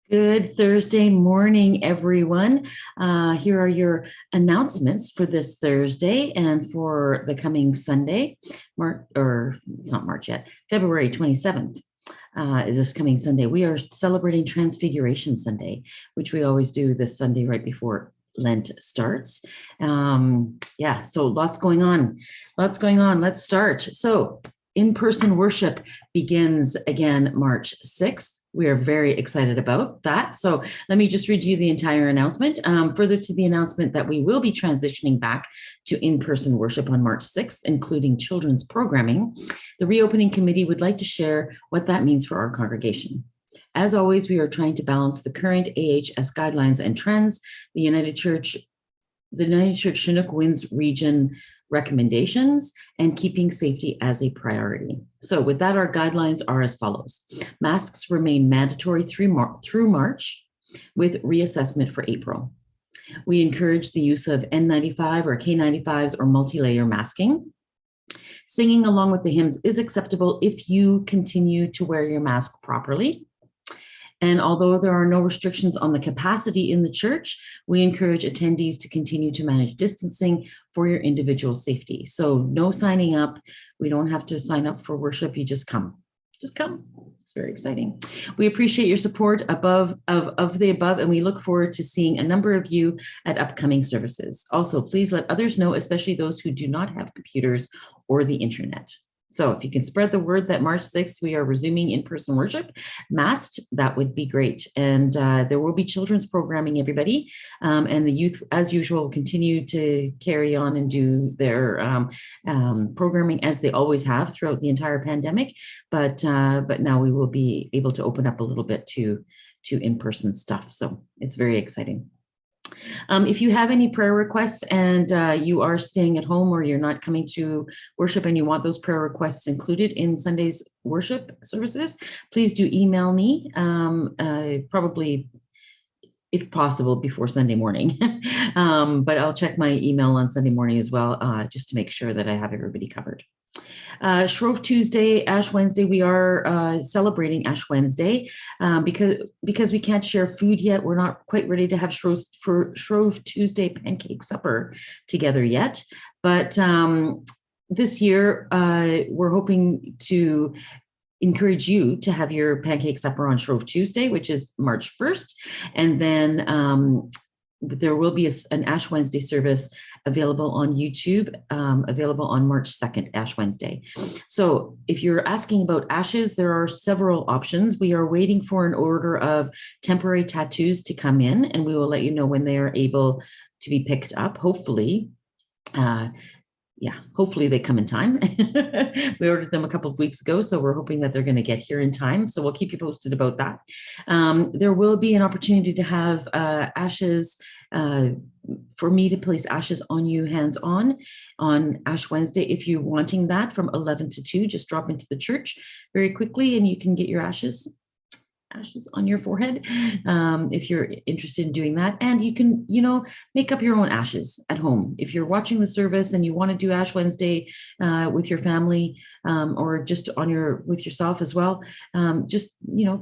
Good Thursday morning, everyone. Here are your announcements for this Thursday and for the coming Sunday, it's not March yet, February 27th. Is this coming Sunday. We are celebrating Transfiguration Sunday, which we always do this Sunday right before Lent starts. So lots going on. Let's start. So in-person worship begins again March 6th. We are very excited about that. So let me just read you the entire announcement. Further to the announcement that we will be transitioning back to in-person worship on March 6th, including children's programming, the reopening committee would like to share what that means for our congregation. As always, we are trying to balance the current AHS guidelines and trends, the United Church Chinook Winds region recommendations, and keeping safety as a priority. So with that, our guidelines are as follows. Masks remain mandatory through March with reassessment for April. We encourage the use of N95 or K95s or multi-layer masking. Singing along with the hymns is acceptable if you continue to wear your mask properly. And although there are no restrictions on the capacity in the church, we encourage attendees to continue to manage distancing for your individual safety. So no signing up. We don't have to sign up for worship. You just come. Just come. It's very exciting. We appreciate your support of the above, and we look forward to seeing a number of you at upcoming services. Also, please let others know, especially those who do not have computers or the internet. So if you can spread the word that March 6th, we are resuming in-person worship, masked, that would be great. And there will be children's programming, everybody. And the youth, as usual, will continue to carry on and do their programming as they always have throughout the entire pandemic. But now we will be able to open up a little bit to in-person stuff. So it's very exciting. If you have any prayer requests and you are staying at home or you're not coming to worship and you want those prayer requests included in Sunday's worship services, please do email me, probably, if possible, before Sunday morning. But I'll check my email on Sunday morning as well, just to make sure that I have everybody covered. Shrove Tuesday, Ash Wednesday, we are celebrating Ash Wednesday because we can't share food yet. We're not quite ready to have Shrove Tuesday pancake supper together yet. But this year, we're hoping to encourage you to have your pancake supper on Shrove Tuesday, which is March 1st. And then there will be an Ash Wednesday service available on YouTube, available on March 2nd, Ash Wednesday. So if you're asking about ashes, there are several options. We are waiting for an order of temporary tattoos to come in, and we will let you know when they are able to be picked up, hopefully. Hopefully they come in time. We ordered them a couple of weeks ago, so we're hoping that they're going to get here in time. So we'll keep you posted about that. There will be an opportunity to have ashes, for me to place ashes on you hands-on on Ash Wednesday. If you're wanting that from 11 to 2, just drop into the church very quickly and you can get your ashes on your forehead, if you're interested in doing that. And you can, make up your own ashes at home. If you're watching the service and you want to do Ash Wednesday with your family, or just with yourself as well, just,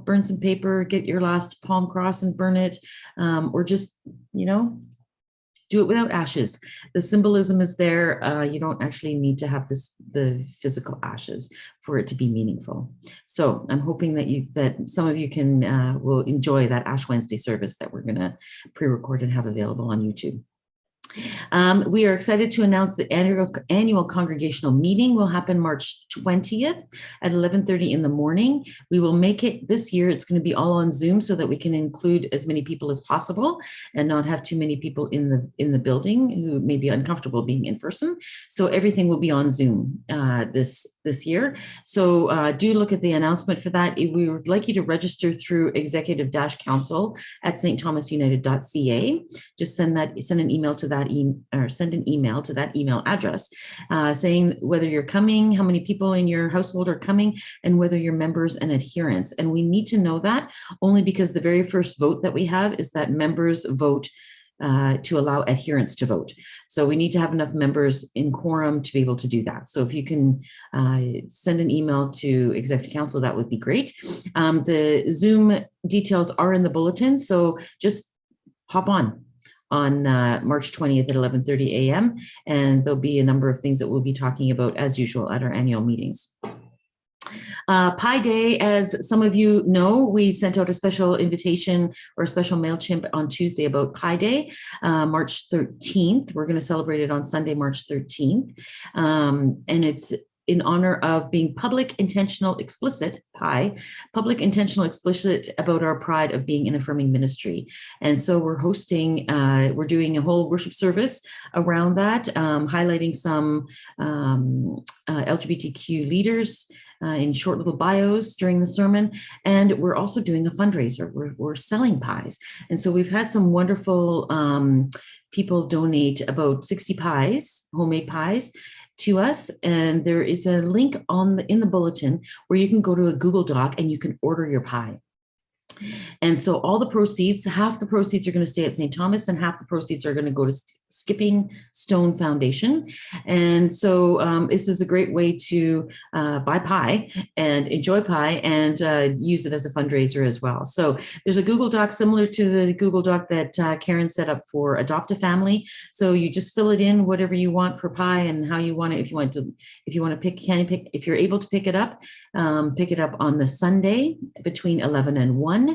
burn some paper, get your last palm cross and burn it, or just, do it without ashes. The symbolism is there. You don't actually need to have the physical ashes for it to be meaningful. So I'm hoping that some of you will enjoy that Ash Wednesday service that we're going to pre-record and have available on YouTube. We are excited to announce the annual congregational meeting will happen March 20th at 11:30 in the morning. We will make it this year. It's going to be all on Zoom so that we can include as many people as possible and not have too many people in the building who may be uncomfortable being in person. So everything will be on Zoom this year. So do look at the announcement for that. We would like you to register through executive-council at stthomasunited.ca. Just send an email to that send an email to that email address saying whether you're coming, how many people in your household are coming, and whether you're members and adherents. And we need to know that only because the very first vote that we have is that members vote to allow adherents to vote. So we need to have enough members in quorum to be able to do that. So if you can send an email to Executive Council, that would be great. The Zoom details are in the bulletin, so just hop on March 20th at 11:30 a.m. And there'll be a number of things that we'll be talking about as usual at our annual meetings. Pi Day, as some of you know, we sent out a special invitation or a special MailChimp on Tuesday about Pi Day, March 13th. We're going to celebrate it on Sunday, March 13th. And it's in honor of being public, intentional, explicit, PI, public, intentional, explicit about our pride of being in affirming ministry. And so we're we're doing a whole worship service around that, highlighting some LGBTQ leaders in short little bios during the sermon. And we're also doing a fundraiser. We're selling pies. And so we've had some wonderful people donate about 60 pies, homemade pies, to us, and there is a link in the bulletin where you can go to a Google Doc and you can order your pie. And so all the proceeds, half the proceeds are going to stay at St. Thomas and half the proceeds are going to go to Skipping Stone Foundation. And so this is a great way to buy pie and enjoy pie and use it as a fundraiser as well. So there's a Google Doc similar to the Google Doc that Karen set up for Adopt a Family. So you just fill it in whatever you want for pie and how you want it. If you want to pick, if you're able to pick it up on the Sunday between 11 and 1.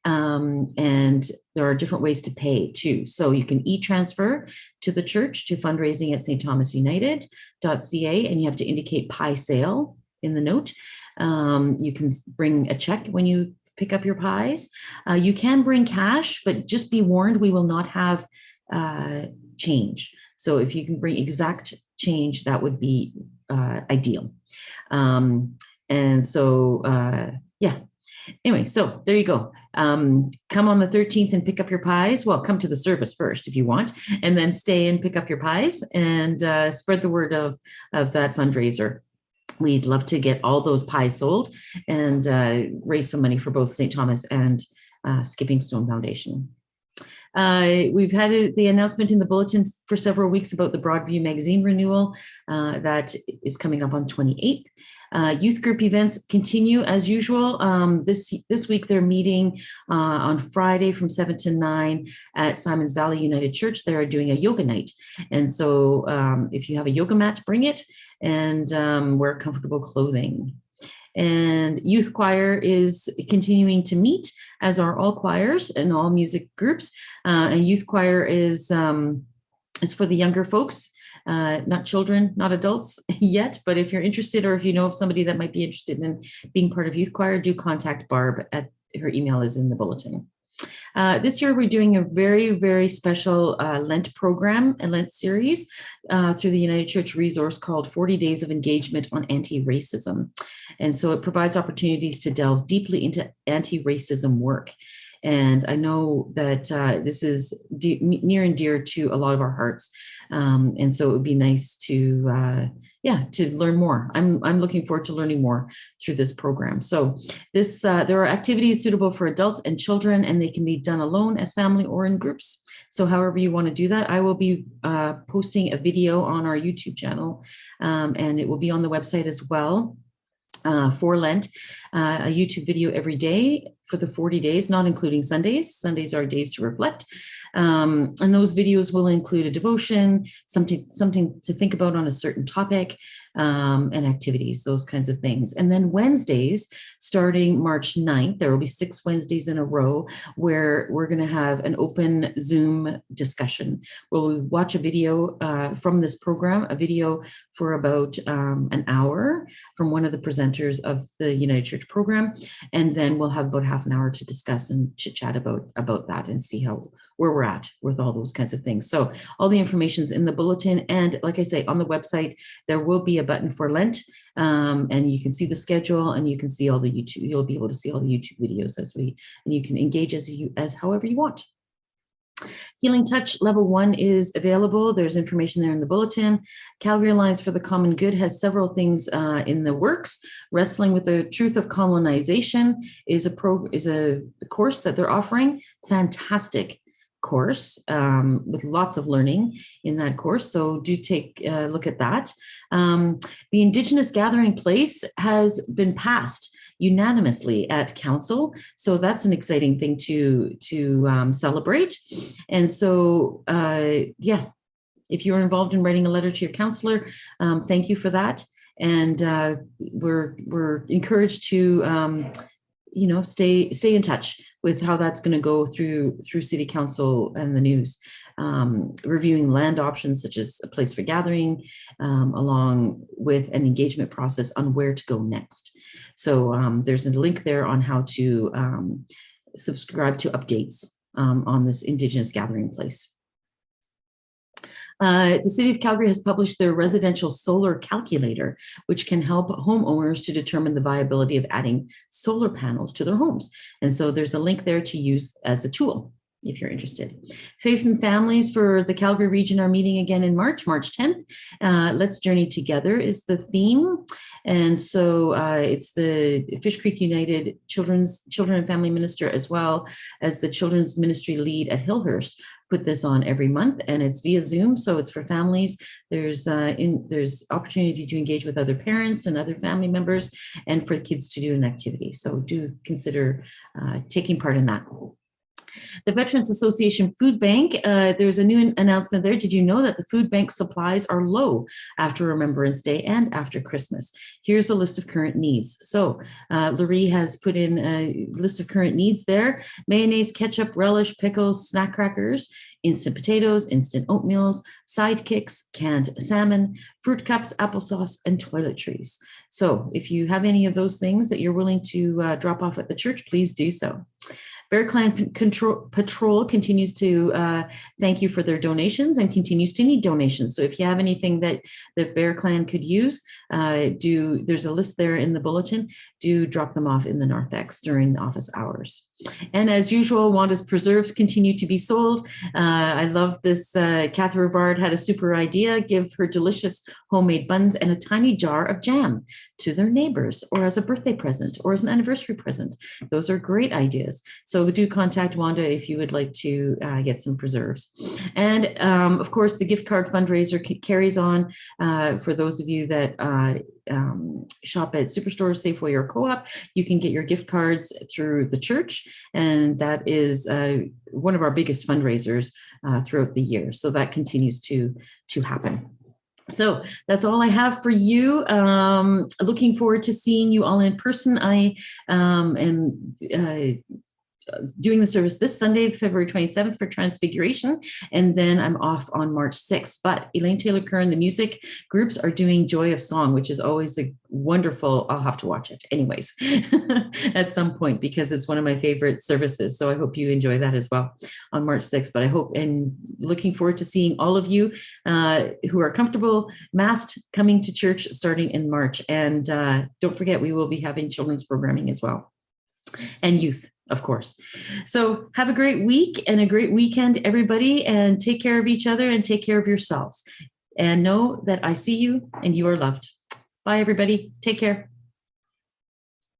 And there are different ways to pay too. So you can e-transfer to the church to fundraising at stthomasunited.ca, and you have to indicate pie sale in the note. You can bring a check when you pick up your pies. You can bring cash, but just be warned, we will not have change. So if you can bring exact change, that would be ideal. And so, yeah. Anyway, so there you go. Come on the 13th and pick up your pies. Well, come to the service first if you want, and then stay and pick up your pies and spread the word of that fundraiser. We'd love to get all those pies sold and raise some money for both St. Thomas and Skipping Stone Foundation. We've had the announcement in the bulletins for several weeks about the Broadview magazine renewal that is coming up on 28th. Youth group events continue as usual. This week they're meeting on Friday from 7 to 9 at Simons Valley United Church. They are doing a yoga night. And so if you have a yoga mat, bring it and wear comfortable clothing. And youth choir is continuing to meet, as are all choirs and all music groups. And youth choir is for the younger folks. Not children, not adults yet, but if you're interested or if you know of somebody that might be interested in being part of youth choir, do contact Barb. Her email is in the bulletin. This year, we're doing a very, very special Lent program, a Lent series through the United Church resource called 40 Days of Engagement on Anti-Racism. And so it provides opportunities to delve deeply into anti-racism work. And I know that this is near and dear to a lot of our hearts. And so it would be nice to learn more. I'm looking forward to learning more through this program. So there are activities suitable for adults and children, and they can be done alone, as family, or in groups. So however you want to do that, I will be posting a video on our YouTube channel, and it will be on the website as well. For Lent, a YouTube video every day for the 40 days, not including Sundays. Sundays are days to reflect. And those videos will include a devotion, something to think about on a certain topic, and activities, those kinds of things. And then Wednesdays, starting March 9th, there will be 6 Wednesdays in a row where we're going to have an open Zoom discussion. We'll watch a video from this program, a video for about an hour from one of the presenters of the United Church program. And then we'll have about half an hour to discuss and chit chat about that and see where we're at with all those kinds of things. So all the information's in the bulletin. And like I say, on the website, there will be a button for Lent, and you can see the schedule and you can see all the YouTube, you'll be able to see all the YouTube videos and you can engage as however you want. Healing Touch Level 1 is available. There's information there in the bulletin. Calgary Alliance for the Common Good has several things in the works. Wrestling with the Truth of Colonization is a course that they're offering. Fantastic course with lots of learning in that course. So do take a look at that. The Indigenous Gathering Place has been passed unanimously at council. So that's an exciting thing to celebrate. And so, yeah, if you're involved in writing a letter to your counselor, thank you for that. And we're encouraged to stay in touch with how that's going to go through city council and the news, reviewing land options such as a place for gathering, along with an engagement process on where to go next. So there's a link there on how to subscribe to updates on this Indigenous Gathering Place. The City of Calgary has published their residential solar calculator, which can help homeowners to determine the viability of adding solar panels to their homes. And so there's a link there to use as a tool if you're interested. Faith and Families for the Calgary region are meeting again in March 10th. Let's Journey Together is the theme. And so it's the Fish Creek United Children and Family Minister, as well as the Children's Ministry lead at Hillhurst, put this on every month, and it's via Zoom, so it's for families. There's opportunity to engage with other parents and other family members, and for kids to do an activity. So do consider taking part in that. The Veterans Association Food Bank, there's a new announcement there. Did you know that the food bank supplies are low after Remembrance Day and after Christmas? Here's a list of current needs. So Laurie has put in a list of current needs there: mayonnaise, ketchup, relish, pickles, snack crackers, instant potatoes, instant oatmeals, sidekicks, canned salmon, fruit cups, applesauce, and toiletries. So if you have any of those things that you're willing to drop off at the church, please do so. Bear Clan Patrol continues to thank you for their donations and continues to need donations. So if you have anything that Bear Clan could use, there's a list there in the bulletin. Do drop them off in the Narthex during the office hours. And as usual, Wanda's preserves continue to be sold. I love this. Catherine Rivard had a super idea: give her delicious homemade buns and a tiny jar of jam to their neighbors, or as a birthday present, or as an anniversary present. Those are great ideas. So do contact Wanda if you would like to get some preserves. And of course, the gift card fundraiser carries on for those of you that shop at Superstore, Safeway, or Co-op. You can get your gift cards through the church, and that is one of our biggest fundraisers throughout the year. So that continues to happen. So that's all I have for you. Looking forward to seeing you all in person. I am doing the service this Sunday, February 27th, for Transfiguration, and then I'm off on March 6th. But Elaine Taylor Curran, the music groups, are doing Joy of Song, which is always a wonderful, I'll have to watch it anyways at some point, because it's one of my favorite services. So I hope you enjoy that as well on March 6th. But I hope, and looking forward to seeing all of you who are comfortable masked coming to church starting in March. And don't forget, we will be having children's programming as well, and youth, of course. So have a great week and a great weekend, everybody, and take care of each other and take care of yourselves. And know that I see you and you are loved. Bye, everybody. Take care.